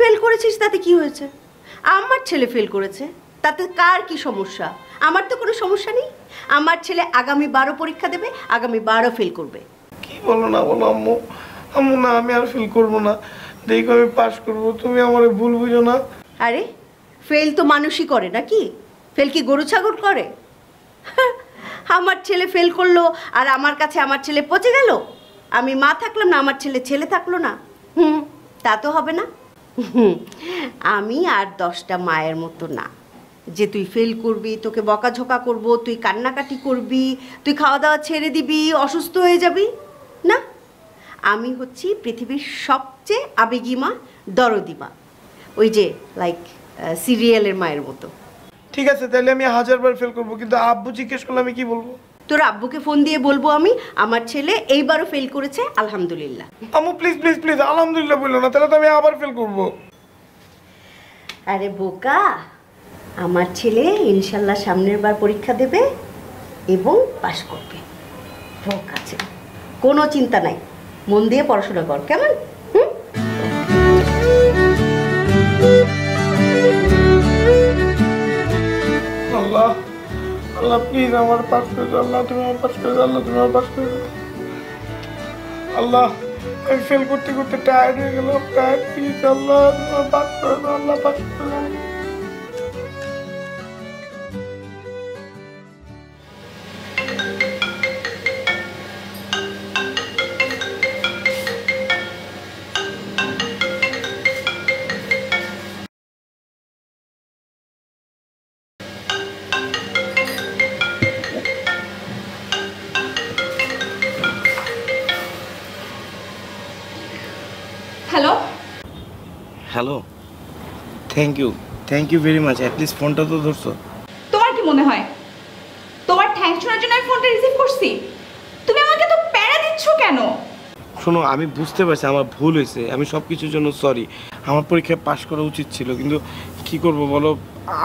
Fail করেছিস তাতে কি হয়েছে? আমার ছেলে ফেল করেছে, তাতে কার কি সমস্যা? আমার তো কোনো সমস্যা নেই। আমার ছেলে আগামী 12 পরীক্ষা দেবে, আগামী 12 ফেল করবে। কি বলো না বলো আম্মু, আম্মু না আমি আর ফেল করবো না, দেখো আমি পাস করবো, তুমি আমার ভুল বুঝো না। আরে ফেল তো মানুষই করে নাকি? ফেল কি গরু ছাগল করে? আমার ছেলে ফেল করলো আর আমার কাছে আমার ছেলে পচে গেল, আমি মা থাকলাম না, আমার ছেলে ছেলে থাকলো না। তা তো হবে না। আমি আর 10টা মায়ের মতো না যে তুই ফেল করবি, তোকে বকাঝোকা করব, তুই কান্নাকাটি করবি, তুই খাওয়া দাওয়া ছেড়ে দিবি, অসুস্থ হয়ে যাবি। না, আমি হচ্ছি পৃথিবীর সবচেয়ে আবেগী মা, দরদি মা, ওই যে লাইক সিরিয়ালের মায়ের মতো। ঠিক আছে তাহলে আমি 1000বার ফেল করবো, কিন্তু আব্বু জিজ্ঞেস করলে আমি কি বলবো? তোর আব্বুকে ফোন দিয়ে বলবো আমি আমার ছেলে এইবারও ফেল করেছে, আলহামদুলিল্লাহ। আম্মু প্লিজ প্লিজ প্লিজ আলহামদুলিল্লাহ বললো না, তাহলে তো আমি আবার ফেল করবো। আরে বোকা, আমার ছেলে ইনশাল্লাহ সামনের বার পরীক্ষা দেবে এবং পাশ করবে। বোকা আছে, কোনো চিন্তা নাই, মন দিয়ে পড়াশোনা কর, কেমন? আল্লাহ আল্লাহ প্লিজ আমার পাস করে দাও, আল্লাহ তুমি আমার পাস করে দাও, আল্লাহ তুমি আমার পাস করে দাও। আল্লাহ আমি ফেল করতে করতে টায়ার্ড হয়ে গেলাম, টায়ার্ড, প্লিজ আল্লাহ তুমি আমার পাস করে দাও, আল্লাহ পাস করে দাও। Hello hello, thank you very much, at least ফোনটা তো ধরছো। তোমার কি মনে হয় তোমার থ্যাঙ্কস শোনার জন্য আমি ফোনটা রিসিভ করছি? তুমি আমাকে তো প্যারা দিচ্ছ কেন? শোনো আমি বুঝতে পারছি আমার ভুল হয়েছে, আমি সব কিছুর জন্য সরি, আমার পরীক্ষায় পাশ করা উচিত ছিল, কিন্তু কি করব বলো,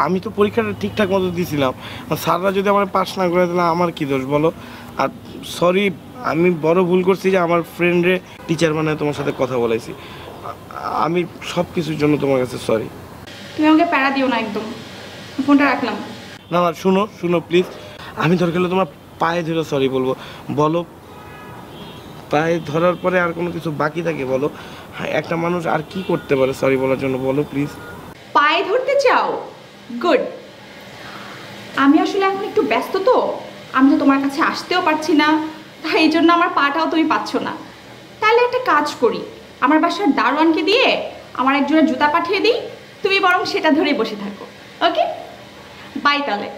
আমি তো পরীক্ষাটা ঠিকঠাক মতো দিয়েছিলাম, আর স্যাররা যদি আমার পাশ না করে দিলে আমার কি দোষ বলো? আর সরি, আমি বড় ভুল করছি যে আমার ফ্রেন্ডে টিচার বানায় তোমার সাথে কথা বলাইছি, আমি সব কিছুর জন্য তোমার কাছে সরি। তুমি আমাকে প্যারা দিও না একদম, ফোনটা রাখলাম। না না শুনো প্লিজ, আমি দরকার হলে তোমার পায়ে ধরে সরি বলবো, বলো পায়ে ধরার পরে আর কোনো কিছু বাকি থাকে বলো? হ্যাঁ, একটা মানুষ আর কি করতে পারে সরি বলার জন্য, বলো প্লিজ। পায়ে ধরতে চাও? গুড। আমি আসলে এখন একটু ব্যস্ত, তো আমি তো তোমার কাছে আসতেও পারছি না, তাই এই জন্য আমার পাটাও তুমি পাচ্ছ না। তাহলে একটা কাজ করি, আমার বাসার দারোয়ানকে দিয়ে আমার একজোড়া জুতা পাঠিয়ে দিই, তুমি বরং সেটা ধরে বসে থাকো। ওকে, বাই তাহলে।